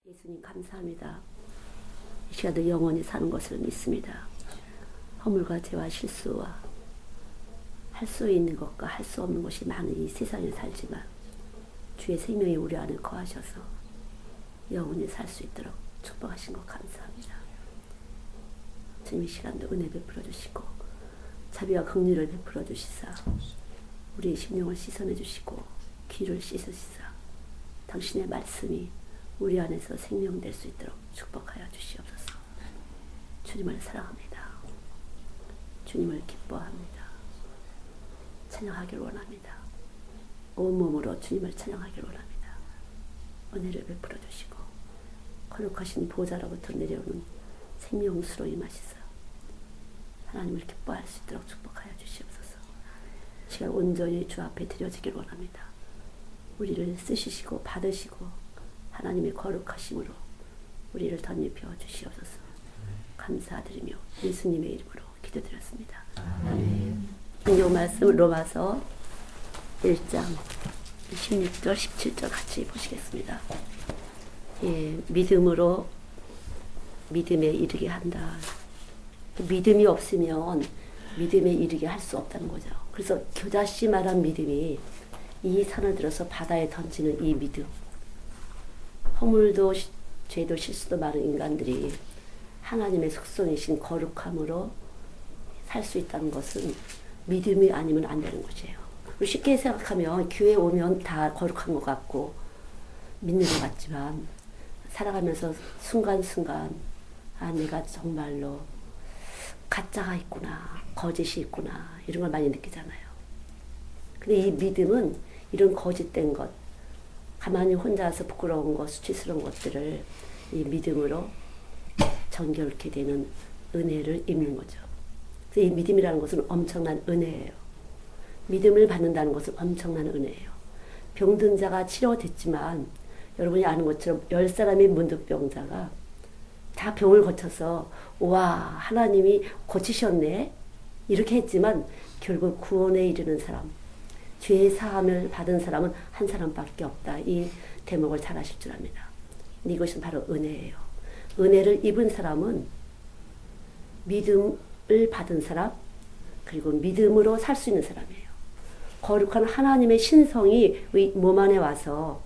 예수님 감사합니다. 이 시간도 영원히 사는 것을 믿습니다. 허물과 죄와 실수와 할 수 있는 것과 할 수 없는 것이 많은 이 세상에 살지만 주의 생명이 우리 안에 거하셔서 영원히 살 수 있도록 축복하신 것 감사합니다. 주님 이 시간도 은혜 베풀어 주시고 자비와 긍휼을 베풀어 주시사 우리의 심령을 씻어내 주시고 귀를 씻으시사 당신의 말씀이 우리 안에서 생명될 수 있도록 축복하여 주시옵소서. 주님을 사랑합니다. 주님을 기뻐합니다. 찬양하기를 원합니다. 온몸으로 주님을 찬양하기를 원합니다. 은혜를 베풀어 주시고 거룩하신 보좌로부터 내려오는 생명수로 임하시사 하나님을 기뻐할 수 있도록 축복하여 주시옵소서. 시간 온전히 주 앞에 드려지기를 원합니다. 우리를 쓰시고 받으시고 하나님의 거룩하심으로 우리를 덧입혀 주시옵소서. 감사드리며 예수님의 이름으로 기도드렸습니다. 아멘. 이 말씀 로마서 1장 16절 17절 같이 보시겠습니다. 예, 믿음으로 믿음에 이르게 한다. 믿음이 없으면 믿음에 이르게 할 수 없다는 거죠. 그래서 교자씨 말한 믿음이 이 산을 들어서 바다에 던지는 이 믿음. 허물도 죄도 실수도 많은 인간들이 하나님의 속성이신 거룩함으로 살 수 있다는 것은 믿음이 아니면 안 되는 것이에요. 쉽게 생각하면 교회 오면 다 거룩한 것 같고 믿는 것 같지만 살아가면서 순간순간 아 내가 정말로 가짜가 있구나 거짓이 있구나 이런 걸 많이 느끼잖아요. 근데 이 믿음은 이런 거짓된 것 가만히 혼자서 부끄러운 것, 수치스러운 것들을 이 믿음으로 정결케 되는 은혜를 입는 거죠. 그래서 이 믿음이라는 것은 엄청난 은혜예요. 믿음을 받는다는 것은 엄청난 은혜예요. 병든 자가 치료됐지만 여러분이 아는 것처럼 10사람의 문득병자가 다 병을 거쳐서 와 하나님이 고치셨네 이렇게 했지만 결국 구원에 이르는 사람 죄의 사함을 받은 사람은 한 사람밖에 없다. 이 대목을 잘 아실 줄 압니다. 이것은 바로 은혜예요. 은혜를 입은 사람은 믿음을 받은 사람 그리고 믿음으로 살 수 있는 사람이에요. 거룩한 하나님의 신성이 몸 안에 와서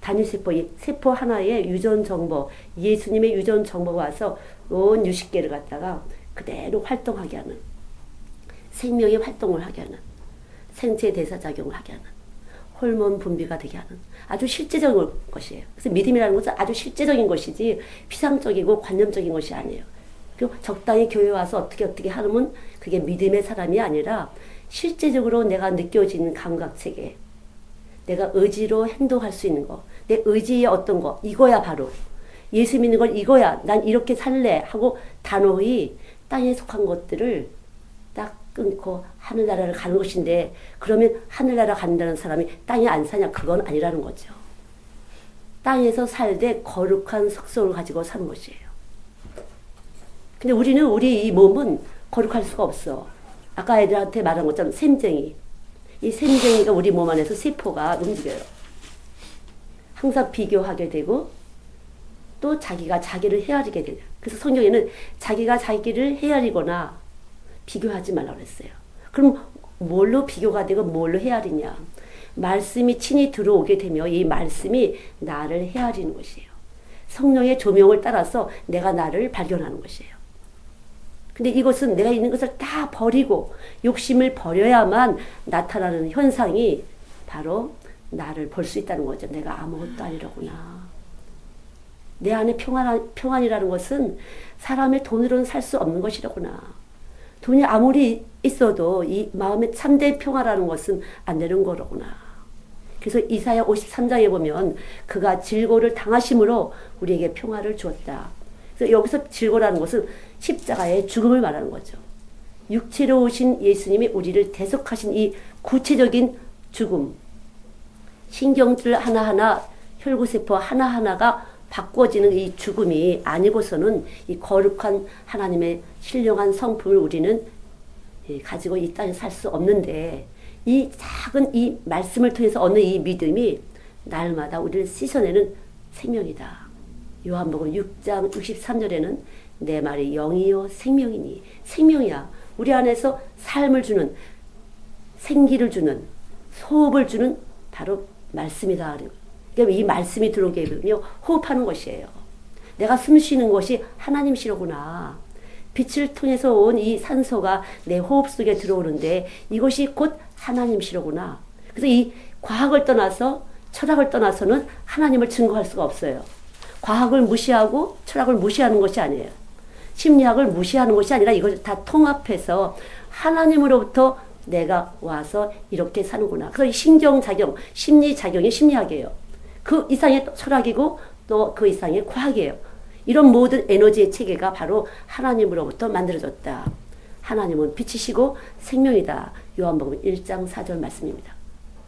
단위세포, 세포 하나의 유전정보, 예수님의 유전정보가 와서 온 60개를 갖다가 그대로 활동하게 하는 생명의 활동을 하게 하는 생체 대사작용을 하게 하는 호르몬 분비가 되게 하는 아주 실제적인 것이에요. 그래서 믿음이라는 것은 아주 실제적인 것이지 피상적이고 관념적인 것이 아니에요. 그리고 적당히 교회 와서 어떻게 하면 그게 믿음의 사람이 아니라 실제적으로 내가 느껴지는 감각체계 내가 의지로 행동할 수 있는 거 내 의지의 어떤 거 이거야 바로 예수 믿는 건 이거야 난 이렇게 살래 하고 단호히 땅에 속한 것들을 딱 끊고 하늘나라를 가는 것인데 그러면 하늘나라 간다는 사람이 땅에 안 사냐 그건 아니라는 거죠. 땅에서 살되 거룩한 속성을 가지고 사는 것이에요. 근데 우리 이 몸은 거룩할 수가 없어. 아까 애들한테 말한 것처럼 샘쟁이 이 샘쟁이가 우리 몸 안에서 세포가 움직여요. 항상 비교하게 되고 또 자기가 자기를 헤아리게 되죠. 그래서 성경에는 자기가 자기를 헤아리거나 비교하지 말라고 그랬어요. 그럼 뭘로 비교가 되고 뭘로 헤아리냐. 말씀이 친히 들어오게 되며 이 말씀이 나를 헤아리는 것이에요. 성령의 조명을 따라서 내가 나를 발견하는 것이에요. 근데 이것은 내가 있는 것을 다 버리고 욕심을 버려야만 나타나는 현상이 바로 나를 볼 수 있다는 거죠. 내가 아무것도 아니라구나. 내 안에 평안이라는 것은 사람의 돈으로는 살 수 없는 것이라구나. 돈이 아무리 있어도 이 마음의 참된 평화라는 것은 안 되는 거로구나. 그래서 이사야 53장에 보면 그가 질고를 당하심으로 우리에게 평화를 주었다. 그래서 여기서 질고라는 것은 십자가의 죽음을 말하는 거죠. 육체로 오신 예수님이 우리를 대속하신 이 구체적인 죽음, 신경줄 하나하나, 혈구세포 하나하나가 바꿔지는 이 죽음이 아니고서는 이 거룩한 하나님의 신령한 성품을 우리는 가지고 이 땅에 살 수 없는데 이 작은 이 말씀을 통해서 얻는 이 믿음이 날마다 우리를 씻어내는 생명이다. 요한복음 6장 63절에는 내 말이 영이요 생명이니, 생명이야. 우리 안에서 삶을 주는, 생기를 주는, 호흡을 주는 바로 말씀이다. 그러니까 이 말씀이 들어오게 되면 호흡하는 것이에요. 내가 숨 쉬는 것이 하나님이시로구나. 빛을 통해서 온 이 산소가 내 호흡 속에 들어오는데 이것이 곧 하나님이시로구나. 그래서 이 과학을 떠나서, 철학을 떠나서는 하나님을 증거할 수가 없어요. 과학을 무시하고 철학을 무시하는 것이 아니에요. 심리학을 무시하는 것이 아니라 이걸 다 통합해서 하나님으로부터 내가 와서 이렇게 사는구나. 그래서 신경작용, 심리작용이 심리학이에요. 그 이상의 철학이고 또 그 이상의 과학이에요. 이런 모든 에너지의 체계가 바로 하나님으로부터 만들어졌다. 하나님은 빛이시고 생명이다. 요한복음 1장 4절 말씀입니다.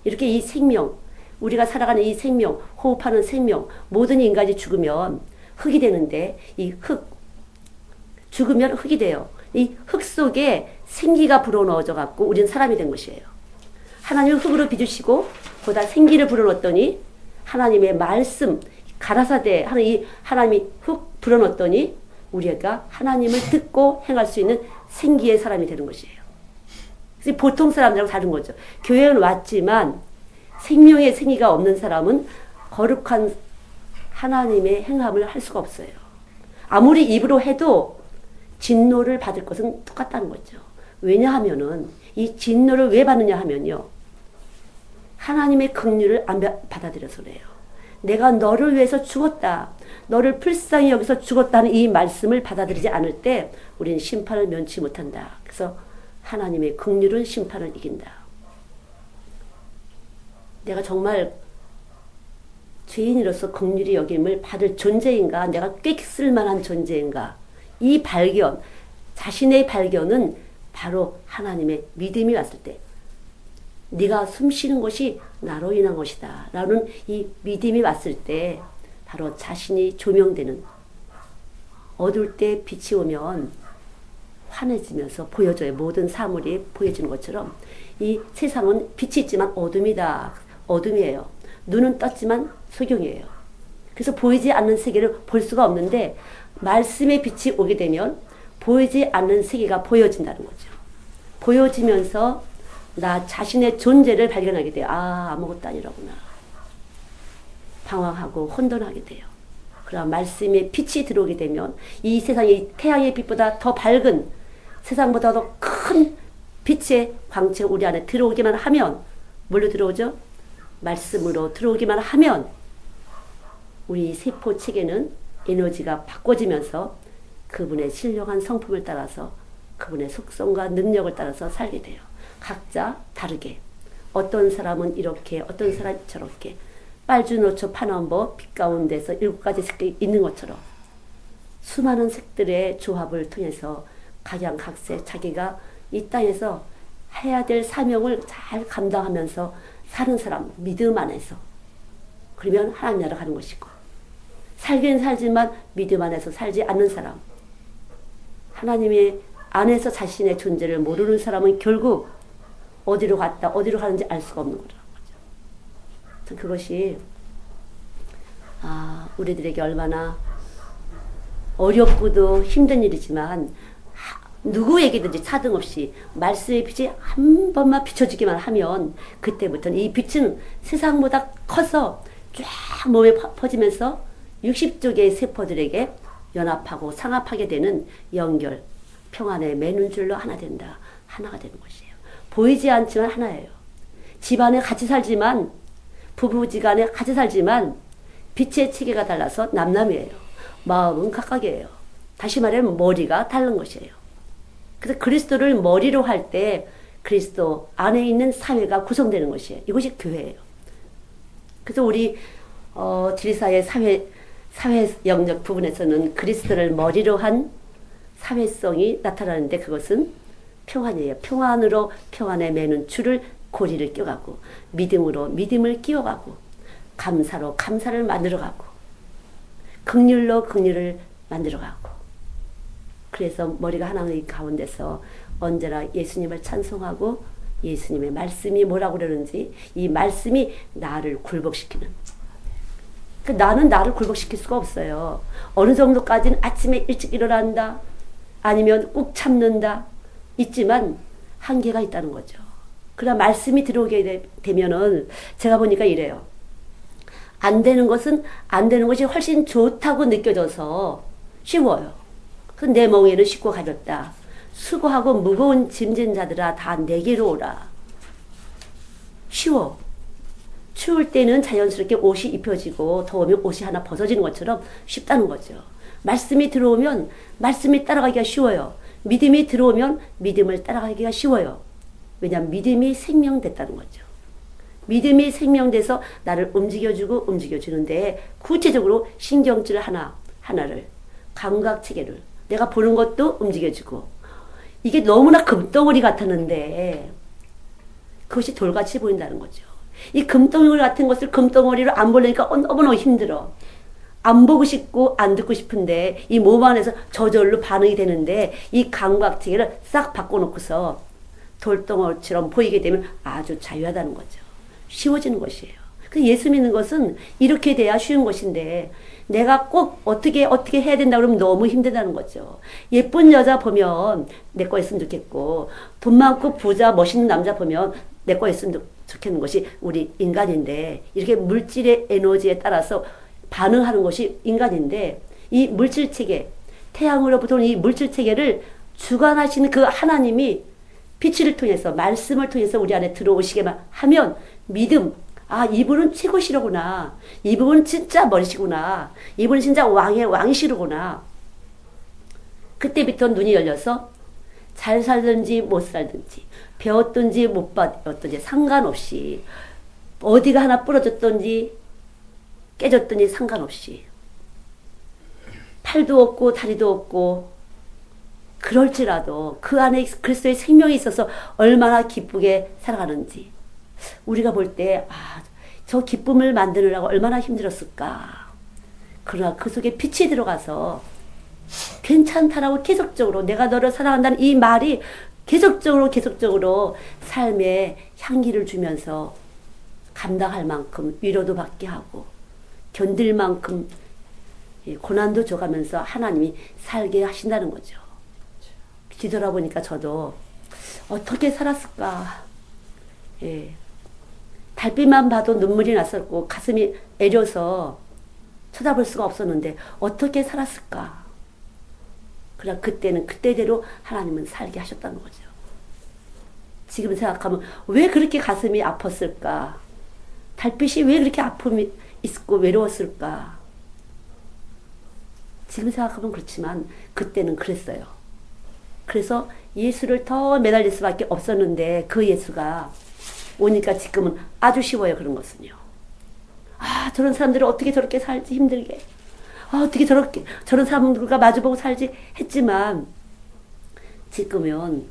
이렇게 이 생명, 우리가 살아가는 이 생명, 호흡하는 생명, 모든 인간이 죽으면 흙이 되는데 이 흙, 죽으면 흙이 돼요. 이 흙 속에 생기가 불어넣어져 갖고 우리는 사람이 된 것이에요. 하나님은 흙으로 빚으시고 거기다 생기를 불어넣었더니 하나님의 말씀, 가라사대 하는 이 하나님이 흙 불어넣었더니 우리가 하나님을 듣고 행할 수 있는 생기의 사람이 되는 것이에요. 그래서 보통 사람들하고 다른 거죠. 교회는 왔지만 생명의 생기가 없는 사람은 거룩한 하나님의 행함을 할 수가 없어요. 아무리 입으로 해도 진노를 받을 것은 똑같다는 거죠. 왜냐하면은 이 진노를 왜 받느냐 하면요. 하나님의 긍휼을 안 받아들여서 그래요. 내가 너를 위해서 죽었다. 너를 불쌍히 여기서 죽었다는 이 말씀을 받아들이지 않을 때 우리는 심판을 면치 못한다. 그래서 하나님의 긍휼은 심판을 이긴다. 내가 정말 죄인으로서 긍휼히 여김을 받을 존재인가? 내가 꽤 쓸만한 존재인가? 이 발견, 자신의 발견은 바로 하나님의 믿음이 왔을 때 네가 숨쉬는 것이 나로 인한 것이다 라는 이 믿음이 왔을 때 바로 자신이 조명되는, 어두울 때 빛이 오면 환해지면서 보여져요. 모든 사물이 보여지는 것처럼 이 세상은 빛이 있지만 어둠이다. 어둠이에요. 눈은 떴지만 소경이에요. 그래서 보이지 않는 세계를 볼 수가 없는데 말씀의 빛이 오게 되면 보이지 않는 세계가 보여진다는 거죠. 보여지면서 나 자신의 존재를 발견하게 돼요. 아, 아무것도 아니라구나. 방황하고 혼돈하게 돼요. 그럼 말씀의 빛이 들어오게 되면 이 세상이 태양의 빛보다 더 밝은, 세상보다 더 큰 빛의 광채가 우리 안에 들어오기만 하면, 뭘로 들어오죠? 말씀으로 들어오기만 하면 우리 세포 체계는 에너지가 바꿔지면서 그분의 신령한 성품을 따라서 그분의 속성과 능력을 따라서 살게 돼요. 각자 다르게. 어떤 사람은 이렇게, 어떤 사람이 저렇게. 빨주노초 파남보 빛 가운데서 7가지 색이 있는 것처럼 수많은 색들의 조합을 통해서 각양각색 자기가 이 땅에서 해야 될 사명을 잘 감당하면서 사는 사람, 믿음 안에서. 그러면 하나님 나라 가는 것이고, 살긴 살지만 믿음 안에서 살지 않는 사람, 하나님의 안에서 자신의 존재를 모르는 사람은 결국 어디로 갔다 어디로 가는지 알 수가 없는 거죠. 그것이 우리들에게 얼마나 어렵고도 힘든 일이지만 누구에게든지 차등 없이 말씀의 빛이 한 번만 비춰주기만 하면 그때부터는 이 빛은 세상보다 커서 쫙 몸에 퍼지면서 60조 개의 세포들에게 연합하고 상합하게 되는 연결, 평안의 매는 줄로 하나 된다. 하나가 되는 것이에요. 보이지 않지만 하나예요. 집안에 같이 살지만, 부부지간에 같이 살지만 빛의 체계가 달라서 남남이에요. 마음은 각각이에요. 다시 말하면 머리가 다른 것이에요. 그래서 그리스도를 머리로 할 때 그리스도 안에 있는 사회가 구성되는 것이에요. 이것이 교회예요. 그래서 우리 지리사의 사회 영역 부분에서는 그리스도를 머리로 한 사회성이 나타나는데 그것은 평안이에요. 평안으로 평안에 매는 줄을 고리를 껴가고, 믿음으로 믿음을 끼워가고, 감사로 감사를 만들어가고, 긍휼로 긍휼을 만들어가고. 그래서 머리가 하나님 가운데서 언제나 예수님을 찬송하고 예수님의 말씀이 뭐라고 그러는지 이 말씀이 나를 굴복시키는. 나는 나를 굴복시킬 수가 없어요. 어느 정도까지는 아침에 일찍 일어난다. 아니면 꾹 참는다. 있지만 한계가 있다는 거죠. 그러나 말씀이 들어오게 되면은 제가 보니까 이래요. 안 되는 것은 안 되는 것이 훨씬 좋다고 느껴져서 쉬워요. 내 멍에는 쉽고 가볍다. 수고하고 무거운 짐진 자들아 다 내게로 오라. 쉬워. 추울 때는 자연스럽게 옷이 입혀지고 더우면 옷이 하나 벗어지는 것처럼 쉽다는 거죠. 말씀이 들어오면 말씀이 따라가기가 쉬워요. 믿음이 들어오면 믿음을 따라가기가 쉬워요. 왜냐하면 믿음이 생명됐다는 거죠. 믿음이 생명돼서 나를 움직여주는데 구체적으로 신경질 하나를 감각체계를 내가 보는 것도 움직여주고 이게 너무나 금덩어리 같았는데 그것이 돌같이 보인다는 거죠. 이 금덩어리 같은 것을 금덩어리로 안 보려니까 너무너무 힘들어. 안 보고 싶고 안 듣고 싶은데 이 몸 안에서 저절로 반응이 되는데 이 감각체계를 싹 바꿔놓고서 돌덩어리처럼 보이게 되면 아주 자유하다는 거죠. 쉬워지는 것이에요. 그래서 예수 믿는 것은 이렇게 돼야 쉬운 것인데 내가 꼭 어떻게 해야 된다 그러면 너무 힘들다는 거죠. 예쁜 여자 보면 내 거였으면 좋겠고 돈 많고 부자 멋있는 남자 보면 내 거였으면 좋겠는 것이 우리 인간인데 이렇게 물질의 에너지에 따라서 반응하는 것이 인간인데 이 물질체계 태양으로부터 온 이 물질체계를 주관하시는 그 하나님이 빛을 통해서 말씀을 통해서 우리 안에 들어오시게만 하면 믿음 이분은 최고시로구나. 이분은 진짜 머리시구나. 이분은 진짜 왕의 왕이시로구나. 그때부터 눈이 열려서 잘 살든지 못 살든지 배웠든지 못 배웠든지 상관없이 어디가 하나 부러졌든지 깨졌든지 상관없이 팔도 없고 다리도 없고 그럴지라도 그 안에 그리스도의 생명이 있어서 얼마나 기쁘게 살아가는지 우리가 볼 때 저 기쁨을 만드느라고 얼마나 힘들었을까. 그러나 그 속에 빛이 들어가서 괜찮다라고 계속적으로 내가 너를 사랑한다는 이 말이 계속적으로 삶에 향기를 주면서 감당할 만큼 위로도 받게 하고 견딜 만큼 고난도 줘가면서 하나님이 살게 하신다는 거죠. 뒤돌아보니까 저도 어떻게 살았을까. 달빛만 봐도 눈물이 났었고 가슴이 애려서 쳐다볼 수가 없었는데 어떻게 살았을까. 그러나 그때는 그때대로 하나님은 살게 하셨다는 거죠. 지금 생각하면 왜 그렇게 가슴이 아팠을까. 달빛이 왜 그렇게 아픔이 있고 외로웠을까. 지금 생각하면 그렇지만 그때는 그랬어요. 그래서 예수를 더 매달릴 수밖에 없었는데 그 예수가 오니까 지금은 아주 쉬워요. 그런 것은요. 저런 사람들은 어떻게 저렇게 살지 힘들게. 어떻게 저런 사람들과 마주보고 살지 했지만 지금은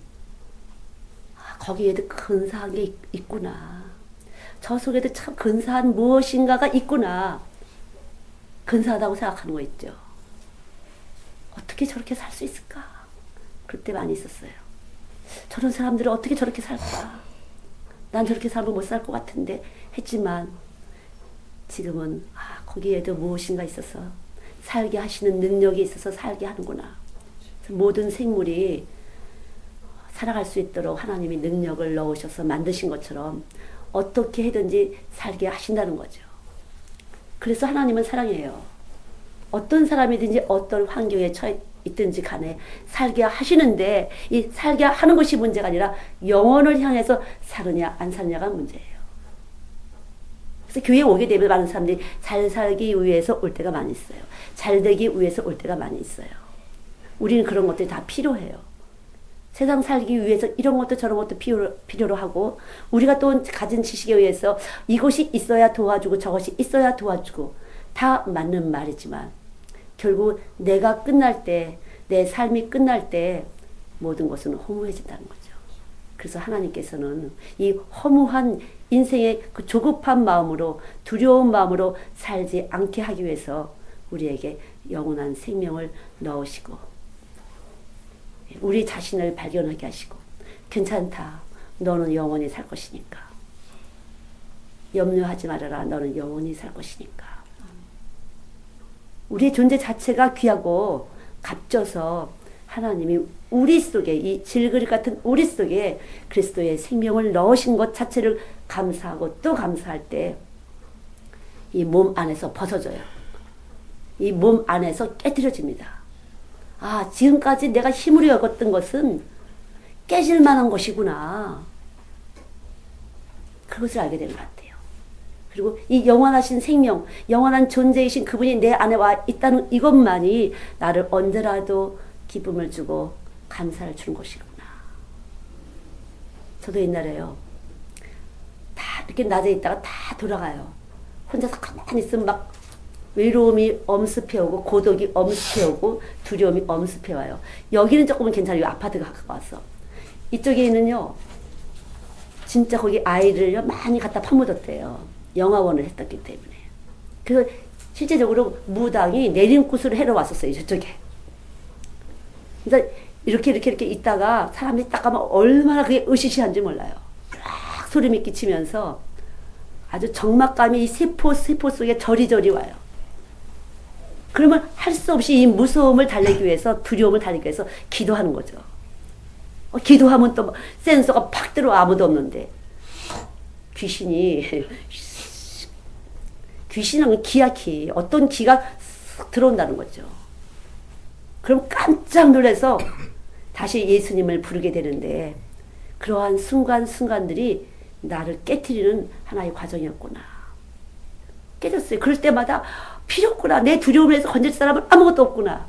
거기에도 근사한 게 있구나. 저 속에도 참 근사한 무엇인가가 있구나. 근사하다고 생각하는 거 있죠. 어떻게 저렇게 살 수 있을까? 그럴 때 많이 있었어요. 저런 사람들은 어떻게 저렇게 살까? 난 저렇게 살면 못 살 것 같은데 했지만 지금은 거기에도 무엇인가 있어서 살게 하시는 능력이 있어서 살게 하는구나. 모든 생물이 살아갈 수 있도록 하나님이 능력을 넣으셔서 만드신 것처럼 어떻게 해든지 살게 하신다는 거죠. 그래서 하나님은 사랑이에요. 어떤 사람이든지 어떤 환경에 처해 있든지 간에 살게 하시는데 이 살게 하는 것이 문제가 아니라 영혼을 향해서 사느냐 안 사느냐가 문제예요. 그래서 교회에 오게 되면 많은 사람들이 잘 살기 위해서 올 때가 많이 있어요. 잘 되기 위해서 올 때가 많이 있어요. 우리는 그런 것들이 다 필요해요. 세상 살기 위해서 이런 것도 저런 것도 필요로 하고 우리가 또 가진 지식에 의해서 이것이 있어야 도와주고 저것이 있어야 도와주고 다 맞는 말이지만 결국 내가 끝날 때, 내 삶이 끝날 때 모든 것은 허무해진다는 거죠. 그래서 하나님께서는 이 허무한 인생의 그 조급한 마음으로 두려운 마음으로 살지 않게 하기 위해서 우리에게 영원한 생명을 넣으시고 우리 자신을 발견하게 하시고 괜찮다. 너는 영원히 살 것이니까. 염려하지 말아라. 너는 영원히 살 것이니까. 우리의 존재 자체가 귀하고 값져서 하나님이 우리 속에, 이 질그릇 같은 우리 속에 그리스도의 생명을 넣으신 것 자체를 감사하고 또 감사할 때 이 몸 안에서 벗어져요. 이 몸 안에서 깨트려집니다. 아, 지금까지 내가 힘으로 여겼던 것은 깨질 만한 것이구나. 그것을 알게 되는 것 같아요. 그리고 이 영원하신 생명, 영원한 존재이신 그분이 내 안에 와 있다는 이것만이 나를 언제라도 기쁨을 주고 감사를 주는 것이구나. 저도 옛날에요. 다 이렇게 낮에 있다가 다 돌아가요. 혼자서 가만히 있으면 막 외로움이 엄습해오고 고독이 엄습해오고 두려움이 엄습해와요. 여기는 조금은 괜찮아요. 아파트가 가까워서. 이쪽에는요. 진짜 거기 아이들요 많이 갖다 파묻었대요. 영화원을 했었기 때문에. 그래서 실제적으로 무당이 내림굿을 해러 왔었어요. 저쪽에. 그래서 이렇게 있다가 사람들이 딱 가면 얼마나 그게 으시시한지 몰라요. 쫙 소름이 끼치면서 아주 적막감이 이 세포 속에 저리저리 와요. 그러면 할 수 없이 이 무서움을 달래기 위해서, 두려움을 달래기 위해서 기도하는 거죠. 기도하면 또 센서가 팍 들어와. 아무도 없는데. 귀신은 기약히 어떤 기가 쓱 들어온다는 거죠. 그럼 깜짝 놀라서 다시 예수님을 부르게 되는데 그러한 순간순간들이 나를 깨트리는 하나의 과정이었구나. 깨졌어요. 그럴 때마다 필요 없구나. 내 두려움에서 건질 사람은 아무것도 없구나.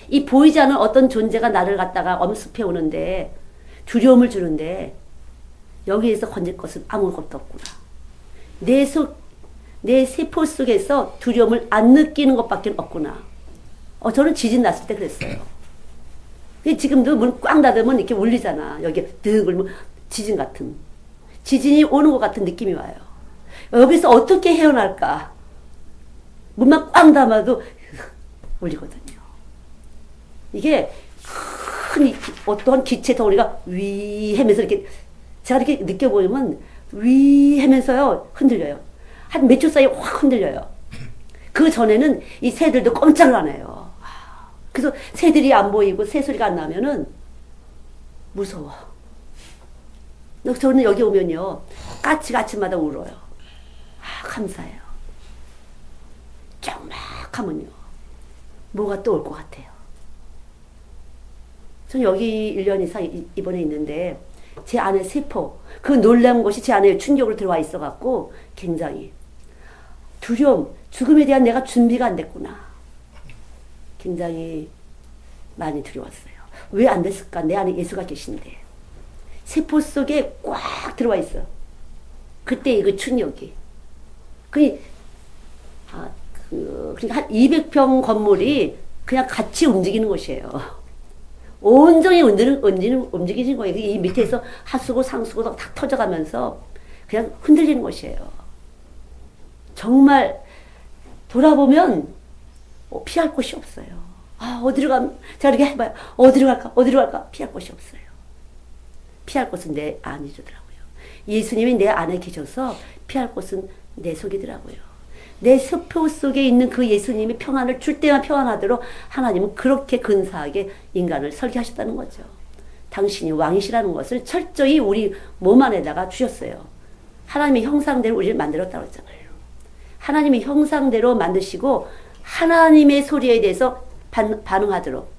이 보이지 않는 어떤 존재가 나를 갖다가 엄습해 오는데 두려움을 주는데 여기에서 건질 것은 아무것도 없구나. 내 세포 속에서 두려움을 안 느끼는 것밖에 없구나. 저는 지진 났을 때 그랬어요. 지금도 문 꽝 닫으면 이렇게 울리잖아. 여기 득 울면 지진 같은. 지진이 오는 것 같은 느낌이 와요. 여기서 어떻게 헤어날까? 문만 꽝 닫아도 울리거든요. 이게 큰 어떠한 기체 덩어리가 위 하면서 이렇게 제가 이렇게 느껴보면 위 하면서요 흔들려요. 한 몇 초 사이에 확 흔들려요. 그 전에는 이 새들도 꼼짝을 안 해요. 그래서 새들이 안 보이고 새 소리가 안 나면은 무서워. 저는 여기 오면요 까치마다 울어요. 감사해요. 쫙막하면요 뭐가 또 올 것 같아요. 저는 여기 1년 이상 이번에 있는데 제 안에 세포, 그 놀라운 것이 제 안에 충격으로 들어와 있어갖고 굉장히 두려움, 죽음에 대한 내가 준비가 안 됐구나. 굉장히 많이 두려웠어요. 왜 안 됐을까? 내 안에 예수가 계신데. 세포 속에 꽉 들어와 있어. 그때 이거 충격이. 그러니까 한 200평 건물이 그냥 같이 움직이는 것이에요. 온전히 움직이는 거예요. 이 밑에서 하수구, 상수구가 다 터져가면서 그냥 흔들리는 것이에요. 정말 돌아보면 피할 곳이 없어요. 어디로 가면, 제가 이렇게 해봐요. 어디로 갈까? 피할 곳이 없어요. 피할 곳은 내 안이더라고요. 예수님이 내 안에 계셔서 피할 곳은 내 속이더라고요. 내 세포 속에 있는 그 예수님이 평안을 줄 때만 평안하도록 하나님은 그렇게 근사하게 인간을 설계하셨다는 거죠. 당신이 왕이시라는 것을 철저히 우리 몸 안에다가 주셨어요. 하나님의 형상대로 우리를 만들었다고 했잖아요. 하나님의 형상대로 만드시고 하나님의 소리에 대해서 반응하도록,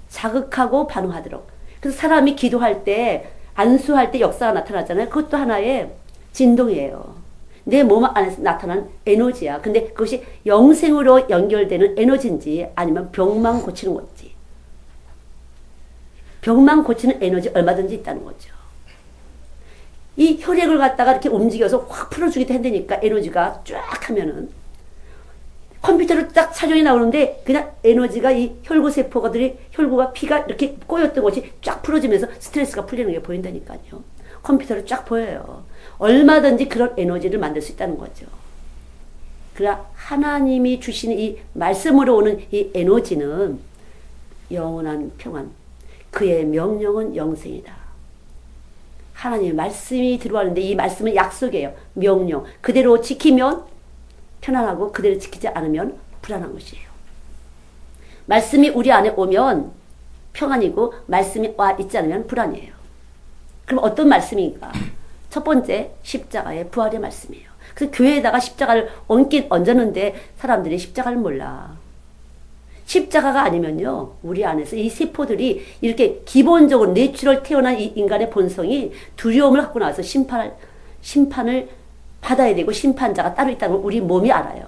자극하고 반응하도록. 그래서 사람이 기도할 때, 안수할 때 역사가 나타나잖아요. 그것도 하나의 진동이에요. 내 몸 안에서 나타나는 에너지야. 근데 그것이 영생으로 연결되는 에너지인지 아니면 병만 고치는 건지. 병만 고치는 에너지 얼마든지 있다는 거죠. 이 혈액을 갖다가 이렇게 움직여서 확 풀어주기도 한다니까, 에너지가 쫙 하면은. 컴퓨터로 딱 사정이 나오는데 그냥 에너지가 이 혈구세포가들이, 혈구가 피가 이렇게 꼬였던 것이 쫙 풀어지면서 스트레스가 풀리는 게 보인다니까요. 컴퓨터로 쫙 보여요. 얼마든지 그런 에너지를 만들 수 있다는 거죠. 그러나 하나님이 주시는 이 말씀으로 오는 이 에너지는 영원한 평안, 그의 명령은 영생이다. 하나님의 말씀이 들어왔는데 이 말씀은 약속이에요. 명령. 그대로 지키면 편안하고 그대로 지키지 않으면 불안한 것이에요. 말씀이 우리 안에 오면 평안이고 말씀이 와 있지 않으면 불안이에요. 그럼 어떤 말씀인가? 첫 번째 십자가의 부활의 말씀이에요. 그래서 교회에다가 십자가를 얹었는데 사람들이 십자가를 몰라. 십자가가 아니면요, 우리 안에서 이 세포들이 이렇게 기본적으로 내추럴 태어난 이 인간의 본성이 두려움을 갖고 나와서 심판을 받아야 되고 심판자가 따로 있다는 걸 우리 몸이 알아요.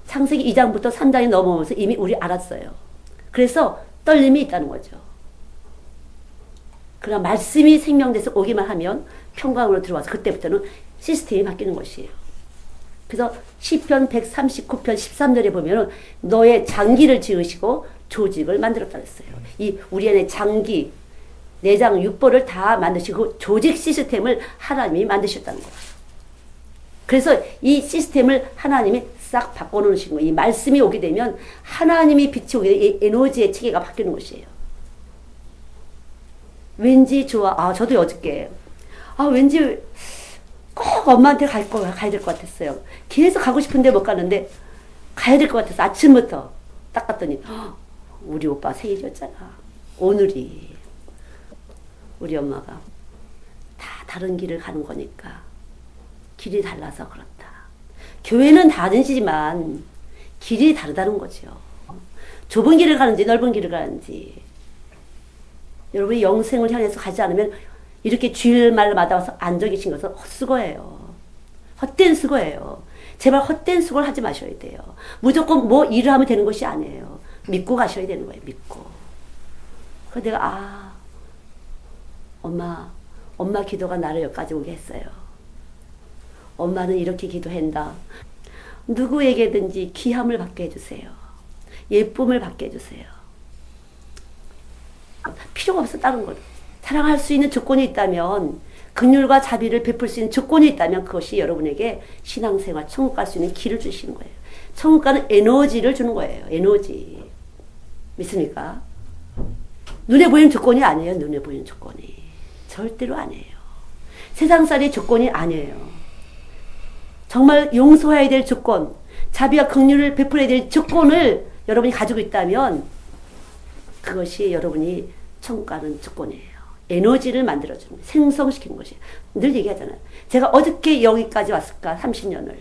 창세기 2장부터 3장이 넘어오면서 이미 우리 알았어요. 그래서 떨림이 있다는 거죠. 그러나 말씀이 생명돼서 오기만 하면 평강으로 들어와서 그때부터는 시스템이 바뀌는 것이에요. 그래서 시편 139편 13절에 보면은 너의 장기를 지으시고 조직을 만들었다 그랬어요. 이 우리 안에 장기, 내장, 육보를 다 만드시고 조직 시스템을 하나님이 만드셨다는 거예요. 그래서 이 시스템을 하나님이 싹 바꿔놓으신 거예요. 이 말씀이 오게 되면 하나님이 빛이 오게 되면 이 에너지의 체계가 바뀌는 것이에요. 왠지 좋아. 저도 어저께 왠지 꼭 엄마한테 가야 될 것 같았어요. 계속 가고 싶은데 못 가는데 가야 될 것 같았어. 아침부터 딱 갔더니 우리 오빠 생일이었잖아. 오늘이 우리 엄마가 다 다른 길을 가는 거니까 길이 달라서 그렇다. 교회는 다르지만 길이 다르다는 거죠. 좁은 길을 가는지 넓은 길을 가는지 여러분이 영생을 향해서 가지 않으면 이렇게 주일마다 와서 앉아 계신 것은 헛수고예요. 헛된 수고예요. 제발 헛된 수고를 하지 마셔야 돼요. 무조건 뭐 일을 하면 되는 것이 아니에요. 믿고 가셔야 되는 거예요. 믿고. 그래서 내가 엄마 기도가 나를 여기까지 오게 했어요. 엄마는 이렇게 기도한다. 누구에게든지 귀함을 받게 해주세요. 예쁨을 받게 해주세요. 필요가 없어 다른 것. 사랑할 수 있는 조건이 있다면, 긍휼과 자비를 베풀 수 있는 조건이 있다면 그것이 여러분에게 신앙생활, 천국 갈 수 있는 길을 주시는 거예요. 천국 가는 에너지를 주는 거예요. 에너지. 믿습니까? 눈에 보이는 조건이 아니에요. 눈에 보이는 조건이. 절대로 아니에요. 세상살이 조건이 아니에요. 정말 용서해야 될 조건, 자비와 긍휼을 베풀어야 될 조건을 여러분이 가지고 있다면 그것이 여러분이 천국 가는 조건이에요. 에너지를 만들어주는 거예요. 생성시키는 것이에요. 늘 얘기하잖아요. 제가 어떻게 여기까지 왔을까? 30년을.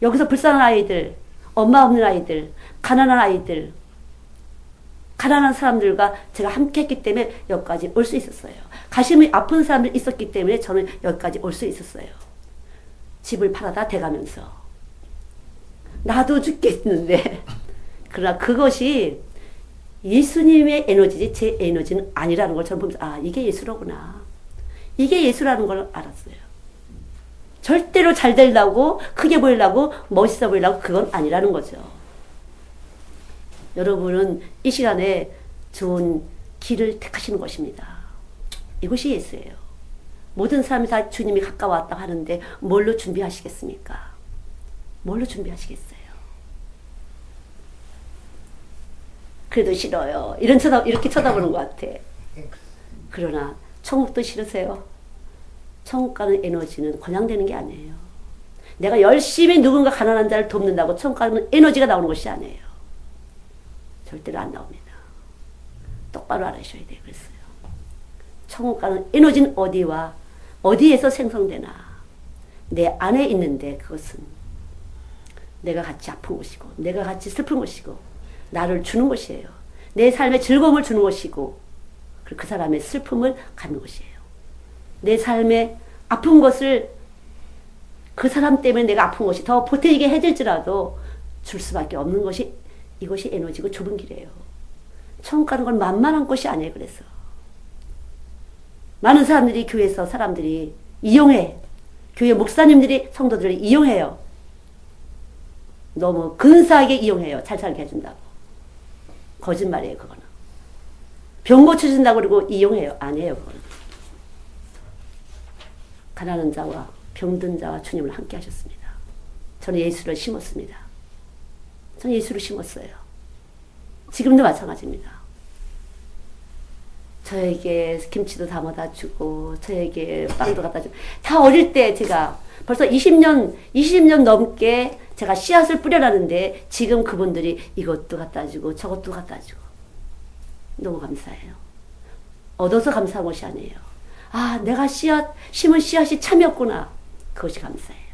여기서 불쌍한 아이들, 엄마 없는 아이들, 가난한 아이들, 가난한 사람들과 제가 함께 했기 때문에 여기까지 올 수 있었어요. 가슴이 아픈 사람들이 있었기 때문에 저는 여기까지 올 수 있었어요. 집을 팔아다 대가면서. 나도 죽겠는데. 그러나 그것이 예수님의 에너지지 제 에너지는 아니라는 걸 저는 보면서 이게 예수로구나. 이게 예수라는 걸 알았어요. 절대로 잘 되려고 크게 보이려고 멋있어 보이려고 그건 아니라는 거죠. 여러분은 이 시간에 좋은 길을 택하시는 것입니다. 이것이 예수예요. 모든 사람이 다 주님이 가까웠다 하는데 뭘로 준비하시겠습니까? 뭘로 준비하시겠어요? 그래도 싫어요. 이렇게 쳐다보는 것 같아. 그러나 천국도 싫으세요? 천국 가는 에너지는 그냥 되는 게 아니에요. 내가 열심히 누군가 가난한 자를 돕는다고 천국 가는 에너지가 나오는 것이 아니에요. 절대로 안 나옵니다. 똑바로 알아셔야 돼요. 그랬어요. 천국 가는 에너지는 어디에서 생성되나? 내 안에 있는데 그것은 내가 같이 아픈 것이고 내가 같이 슬픈 것이고 나를 주는 것이에요. 내 삶에 즐거움을 주는 것이고 그리고 그 사람의 슬픔을 갖는 것이에요. 내 삶에 아픈 것을 그 사람 때문에 내가 아픈 것이 더 보태지게 해질지라도 줄 수밖에 없는 것이 이것이 에너지고 좁은 길이에요. 천국 가는 건 만만한 것이 아니에요. 그래서 많은 사람들이 교회에서 사람들이 이용해. 교회 목사님들이 성도들을 이용해요. 너무 근사하게 이용해요. 잘 살게 해준다고. 거짓말이에요. 그거는. 병 고쳐준다고 그러고 이용해요. 아니에요. 그거는. 가난한 자와 병든 자와 주님을 함께 하셨습니다. 저는 예수를 심었습니다. 저는 예수를 심었어요. 지금도 마찬가지입니다. 저에게 김치도 담아다 주고 저에게 빵도 갖다 주고 다 어릴 때 제가 벌써 20년 넘게 제가 씨앗을 뿌려놨는데 지금 그분들이 이것도 갖다 주고 저것도 갖다 주고 너무 감사해요. 얻어서 감사한 것이 아니에요. 아, 내가 심은 씨앗이 참이었구나. 그것이 감사해요.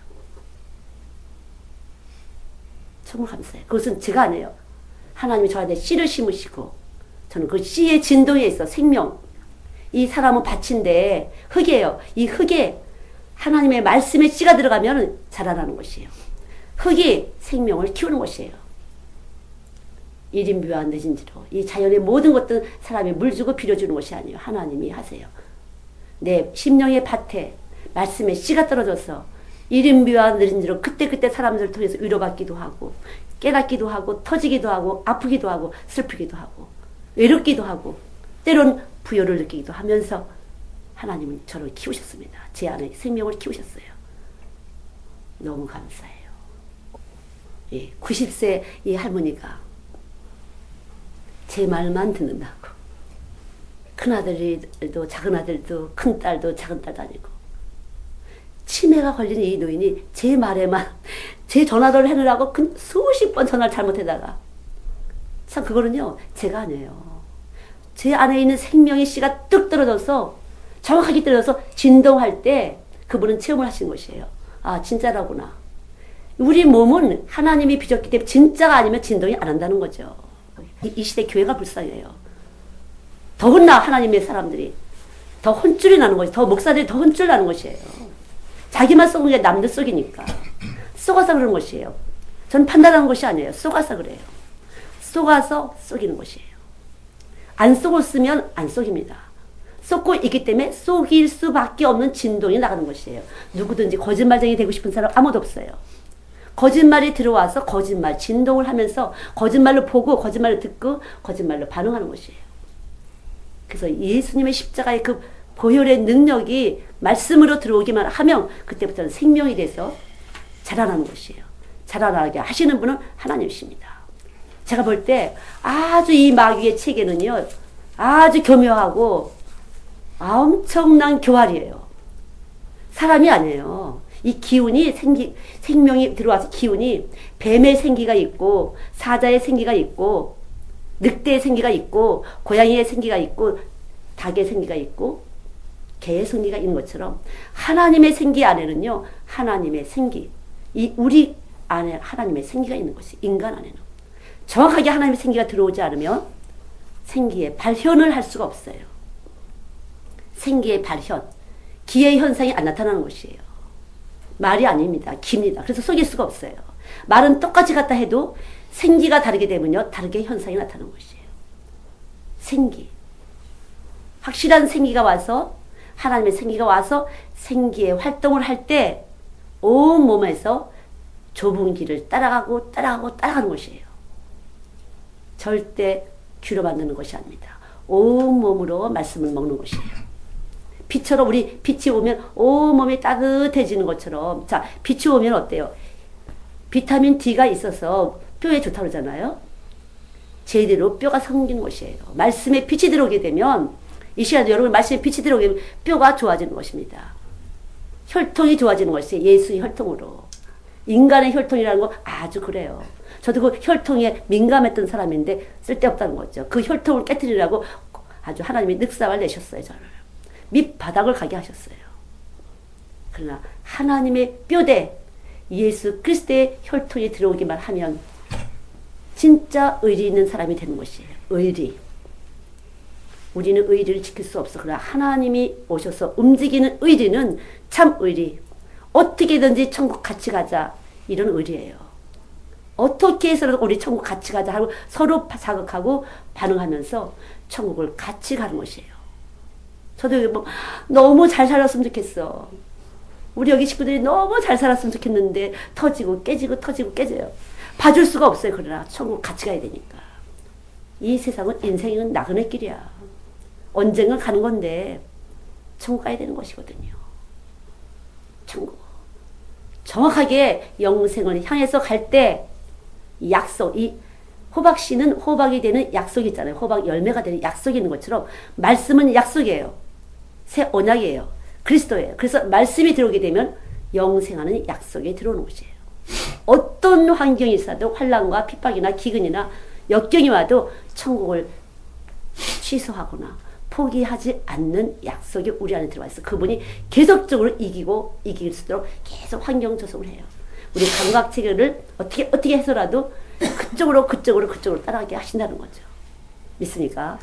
정말 감사해요. 그것은 제가 안 해요. 하나님이 저한테 씨를 심으시고 저는 그 씨의 진동에 있어 생명. 이 사람은 밭인데 흙이에요. 이 흙에 하나님의 말씀의 씨가 들어가면 자라나는 것이에요. 흙이 생명을 키우는 것이에요. 일인비와 늦은지로 이 자연의 모든 것들은 사람이 물 주고 비료 주는 것이 아니에요. 하나님이 하세요. 내 심령의 밭에 말씀의 씨가 떨어져서 일인비와 늦은지로 그때그때 사람들을 통해서 위로받기도 하고 깨닫기도 하고 터지기도 하고 아프기도 하고 슬프기도 하고 외롭기도 하고 때론 부요를 느끼기도 하면서 하나님은 저를 키우셨습니다. 제 안에 생명을 키우셨어요. 너무 감사해요. 예, 90세 이 할머니가 제 말만 듣는다고. 큰아들도 작은아들도 큰딸도 작은딸도 아니고 치매가 걸린 이 노인이 제 말에만 제 전화를 해느라고 수십 번 전화를 잘못해다가 참 그거는요 제가 아니에요. 제 안에 있는 생명의 씨가 뚝 떨어져서 정확하게 떨어져서 진동할 때 그분은 체험을 하신 것이에요. 아 진짜라구나. 우리 몸은 하나님이 빚었기 때문에 진짜가 아니면 진동이 안 한다는 거죠. 이 시대 교회가 불쌍해요. 더군나 하나님의 사람들이 더 혼쭐이 나는 것이 더 목사들이 더 혼쭐 나는 것이에요. 자기만 속는 게 남들 속이니까 속아서 그러는 것이에요. 전 판단하는 것이 아니에요. 속아서 그래요. 속아서 속이는 것이에요. 안 속았으면 안 속입니다. 속고 있기 때문에 속일 수밖에 없는 진동이 나가는 것이에요. 누구든지 거짓말쟁이 되고 싶은 사람 아무도 없어요. 거짓말이 들어와서 거짓말 진동을 하면서 거짓말로 보고 거짓말로 듣고 거짓말로 반응하는 것이에요. 그래서 예수님의 십자가의 그 보혈의 능력이 말씀으로 들어오기만 하면 그때부터는 생명이 돼서 자라나는 것이에요. 자라나게 하시는 분은 하나님이십니다. 제가 볼 때 아주 이 마귀의 체계는요 아주 교묘하고 엄청난 교활이에요. 사람이 아니에요. 이 기운이 생명이 들어와서 기운이 뱀의 생기가 있고 사자의 생기가 있고 늑대의 생기가 있고 고양이의 생기가 있고 닭의 생기가 있고 개의 생기가 있는 것처럼 하나님의 생기 안에는요 하나님의 생기 이 우리 안에 하나님의 생기가 있는 것이 인간 안에는 정확하게 하나님의 생기가 들어오지 않으면 생기의 발현을 할 수가 없어요. 생기의 발현 기의 현상이 안 나타나는 것이에요. 말이 아닙니다. 기입니다. 그래서 속일 수가 없어요. 말은 똑같이 갖다 해도 생기가 다르게 되면요 다르게 현상이 나타나는 것이에요. 생기 확실한 생기가 와서 하나님의 생기가 와서 생기의 활동을 할 때 온 몸에서 좁은 길을 따라가는 것이에요. 절대 귀로 만드는 것이 아닙니다. 온 몸으로 말씀을 먹는 것이에요. 빛처럼 우리 빛이 오면 온 몸이 따뜻해지는 것처럼 자 빛이 오면 어때요? 비타민 D가 있어서 뼈에 좋다고 그러잖아요. 제대로 뼈가 생기는 것이에요. 말씀에 빛이 들어오게 되면 이 시간에 여러분 말씀에 빛이 들어오게 되면 뼈가 좋아지는 것입니다. 혈통이 좋아지는 것이 예수의 혈통으로. 인간의 혈통이라는 거 아주 그래요. 저도 그 혈통에 민감했던 사람인데 쓸데없다는 거죠. 그 혈통을 깨뜨리려고 아주 하나님이 늑상을 내셨어요. 저를. 밑바닥을 가게 하셨어요. 그러나 하나님의 뼈대 예수 그리스도의 혈통이 들어오기만 하면 진짜 의리 있는 사람이 되는 것이에요. 의리. 우리는 의리를 지킬 수 없어. 그러나 하나님이 오셔서 움직이는 의리는 참 의리. 어떻게든지 천국 같이 가자. 이런 의리예요. 어떻게 해서라도 우리 천국 같이 가자 하고 서로 자극하고 반응하면서 천국을 같이 가는 것이에요. 저도 뭐 너무 잘 살았으면 좋겠어. 우리 여기 식구들이 너무 잘 살았으면 좋겠는데 터지고 깨지고 터지고 깨져요. 봐줄 수가 없어요. 그러나 천국 같이 가야 되니까. 이 세상은 인생은 나그네 길이야. 언젠가 가는 건데 천국 가야 되는 것이거든요. 천국. 정확하게 영생을 향해서 갈 때 약속, 이 호박씨는 호박이 되는 약속이 있잖아요. 호박 열매가 되는 약속이 있는 것처럼 말씀은 약속이에요. 새 언약이에요. 그리스도예요. 그래서 말씀이 들어오게 되면 영생하는 약속이 들어오는 것이에요. 어떤 환경이 있어도 환난과 핍박이나 기근이나 역경이 와도 천국을 취소하거나 포기하지 않는 약속이 우리 안에 들어와 있어. 그분이 계속적으로 이기고 이길 수 있도록 계속 환경 조성을 해요. 우리 감각체계를 어떻게 해서라도 그쪽으로 따라가게 하신다는 거죠. 믿습니까?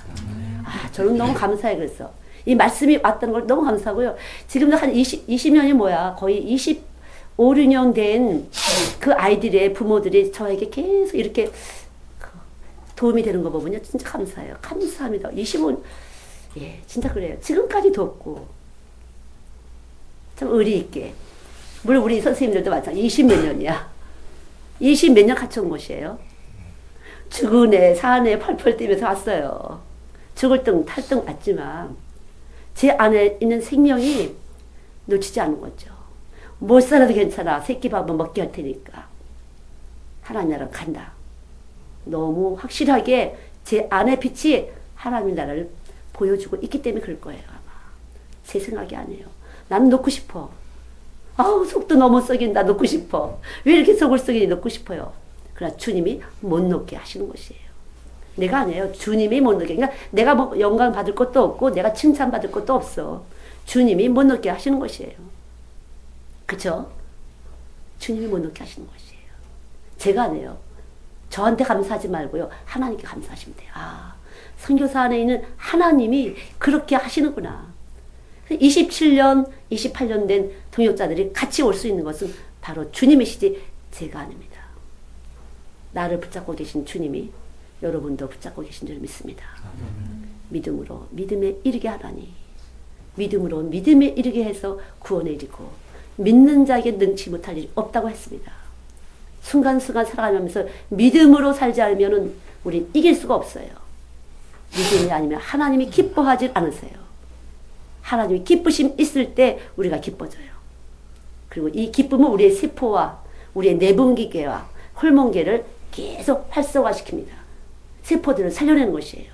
저는 너무 감사해. 그래서 이 말씀이 왔다는 걸 너무 감사하고요. 지금도 한 20년이 뭐야, 거의 25, 6년 된 그 아이들의 부모들이 저에게 계속 이렇게 도움이 되는 거 보면요, 진짜 감사해요. 감사합니다. 25, 예, 진짜 그래요. 지금까지 돕고 참 의리 있게. 물론 우리 선생님들도 마찬가지. 20몇 년이야. 20몇 년 같이 온 곳이에요. 죽으네 사네 펄펄 뛰면서 왔어요. 죽을 등 탈등 왔지만 제 안에 있는 생명이 놓치지 않은 거죠. 못 살아도 괜찮아. 새끼 밥은 먹게 할 테니까. 하나님 나라 간다. 너무 확실하게 제 안의 빛이 하나님 나라를 보여주고 있기 때문에 그럴 거예요. 아마. 제 생각이 아니에요. 나는 놓고 싶어. 아우 속도 너무 썩인다. 놓고 싶어. 왜 이렇게 속을 썩이니 놓고 싶어요. 그러나 주님이 못 놓게 하시는 것이에요. 내가 아니에요. 주님이 못 놓게. 그러니까 내가 뭐 영광 받을 것도 없고 내가 칭찬 받을 것도 없어. 주님이 못 놓게 하시는 것이에요. 그쵸? 주님이 못 놓게 하시는 것이에요. 제가 아니에요. 저한테 감사하지 말고요. 하나님께 감사하시면 돼요. 선교사 안에 있는 하나님이 그렇게 하시는구나. 27년, 28년 된 동역자들이 같이 올 수 있는 것은 바로 주님이시지 제가 아닙니다. 나를 붙잡고 계신 주님이 여러분도 붙잡고 계신 줄 믿습니다. 믿음으로 믿음에 이르게 하라니. 믿음으로 믿음에 이르게 해서 구원에 이르고 믿는 자에게 능치 못할 일이 없다고 했습니다. 순간순간 살아가면서 믿음으로 살지 않으면 우린 이길 수가 없어요. 믿음이 아니면 하나님이 기뻐하지 않으세요. 하나님이 기쁘심 있을 때 우리가 기뻐져요. 그리고 이 기쁨은 우리의 세포와 우리의 내분기계와 호르몬계를 계속 활성화시킵니다. 세포들을 살려내는 것이에요.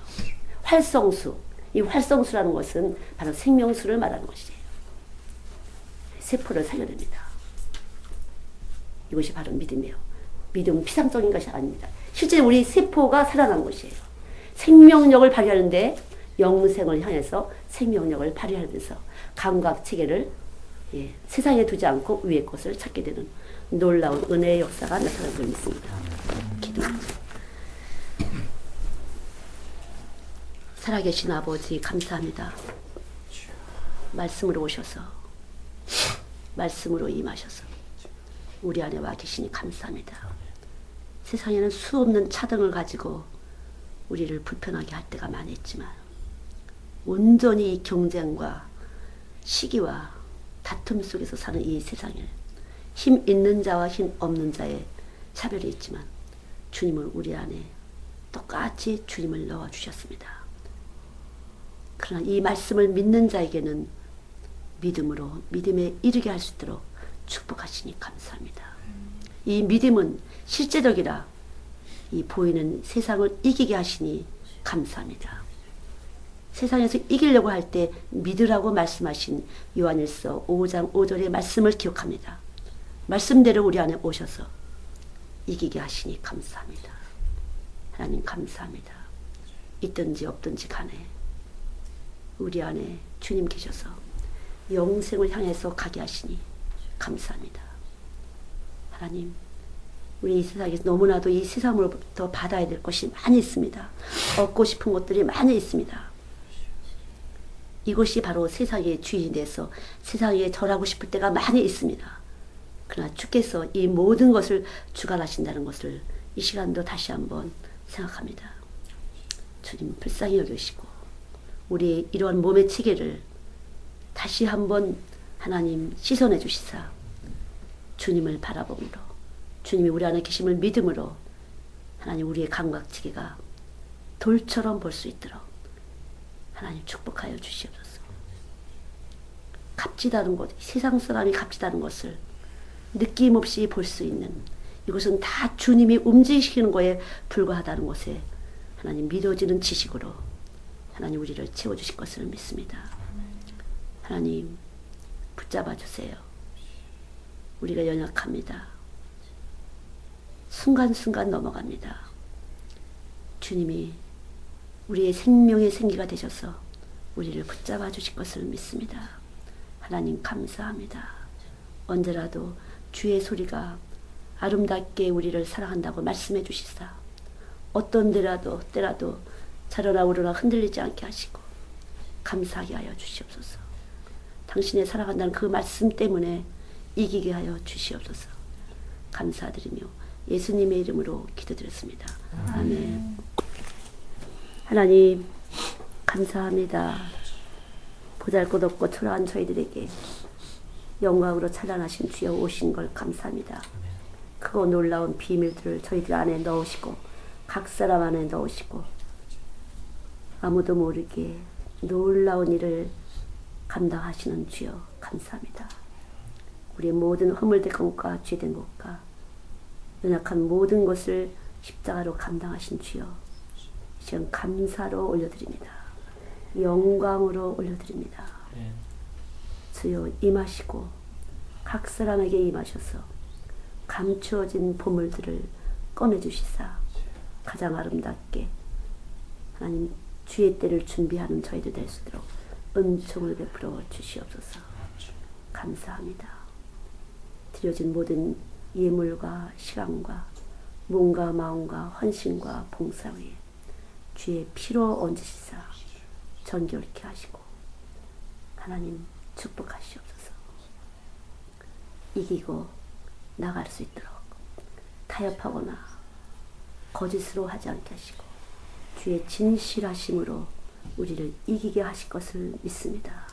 활성수. 이 활성수라는 것은 바로 생명수를 말하는 것이에요. 세포를 살려냅니다. 이것이 바로 믿음이에요. 믿음은 피상적인 것이 아닙니다. 실제 우리 세포가 살아난 것이에요. 생명력을 발휘하는데 영생을 향해서 생명력을 발휘하면서 감각체계를 세상에 두지 않고 위의 것을 찾게 되는 놀라운 은혜의 역사가 나타나는 걸 믿습니다. 기도합니다. 살아계신 아버지 감사합니다. 말씀으로 오셔서 말씀으로 임하셔서 우리 안에 와 계시니 감사합니다. 세상에는 수없는 차등을 가지고 우리를 불편하게 할 때가 많이 있지만 온전히 경쟁과 시기와 다툼 속에서 사는 이 세상에 힘 있는 자와 힘 없는 자의 차별이 있지만 주님은 우리 안에 똑같이 주님을 넣어주셨습니다. 그러나 이 말씀을 믿는 자에게는 믿음으로 믿음에 이르게 할 수 있도록 축복하시니 감사합니다. 이 믿음은 실제적이라 이 보이는 세상을 이기게 하시니 감사합니다. 세상에서 이기려고 할 때 믿으라고 말씀하신 요한일서 5장 5절의 말씀을 기억합니다. 말씀대로 우리 안에 오셔서 이기게 하시니 감사합니다. 하나님 감사합니다. 있든지 없든지 간에 우리 안에 주님 계셔서 영생을 향해서 가게 하시니 감사합니다. 하나님 우리 이 세상에서 너무나도 이 세상으로부터 받아야 될 것이 많이 있습니다. 얻고 싶은 것들이 많이 있습니다. 이것이 바로 세상의 주인이 돼서 세상에 절하고 싶을 때가 많이 있습니다. 그러나 주께서 이 모든 것을 주관하신다는 것을 이 시간도 다시 한번 생각합니다. 주님 불쌍히 여기시고 우리의 이러한 몸의 체계를 다시 한번 하나님 씻어내 주시사 주님을 바라봄으로 주님이 우리 안에 계심을 믿음으로 하나님 우리의 감각체계가 돌처럼 볼 수 있도록 하나님 축복하여 주시옵소서. 값지다는 것, 세상 사람이 값지다는 것을 느낌 없이 볼 수 있는 이것은 다 주님이 움직이시는 거에 불과하다는 것에 하나님 믿어지는 지식으로 하나님 우리를 채워주실 것을 믿습니다. 하나님 붙잡아 주세요. 우리가 연약합니다. 순간순간 넘어갑니다. 주님이 우리의 생명의 생기가 되셔서 우리를 붙잡아 주실 것을 믿습니다. 하나님 감사합니다. 언제라도 주의 소리가 아름답게 우리를 사랑한다고 말씀해 주시사 어떤 때라도 자라나 우러나 흔들리지 않게 하시고 감사하게 하여 주시옵소서. 당신의 사랑한다는 그 말씀 때문에 이기게 하여 주시옵소서. 감사드리며 예수님의 이름으로 기도드렸습니다. 아멘. 하나님 감사합니다. 보잘것없고 초라한 저희들에게 영광으로 찬란하신 주여 오신 걸 감사합니다. 크고 놀라운 비밀들을 저희들 안에 넣으시고 각 사람 안에 넣으시고 아무도 모르게 놀라운 일을 감당하시는 주여 감사합니다. 우리의 모든 허물된 것과 죄된 것과 연약한 모든 것을 십자가로 감당하신 주여 시간 감사로 올려드립니다. 영광으로 올려드립니다. 주여 임하시고 각 사람에게 임하셔서 감추어진 보물들을 꺼내주시사 가장 아름답게 하나님 주의 때를 준비하는 저희들 될 수 있도록 은총을 베풀어 주시옵소서. 감사합니다. 드려진 모든 예물과 시간과 몸과 마음과 헌신과 봉사에 주의 피로 얹으시사 정결케 하시고 하나님 축복하시옵소서. 이기고 나갈 수 있도록 타협하거나 거짓으로 하지 않게 하시고 주의 진실하심으로 우리를 이기게 하실 것을 믿습니다.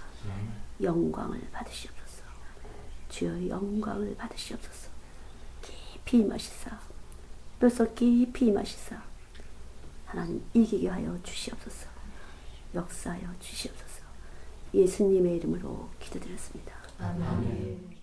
영광을 받으시옵소서. 주여 영광을 받으시옵소서. 깊이 임하시사 뼛속 깊이 임하시사 하나님 이기게 하여 주시옵소서. 역사하여 주시옵소서. 예수님의 이름으로 기도드렸습니다. 아멘.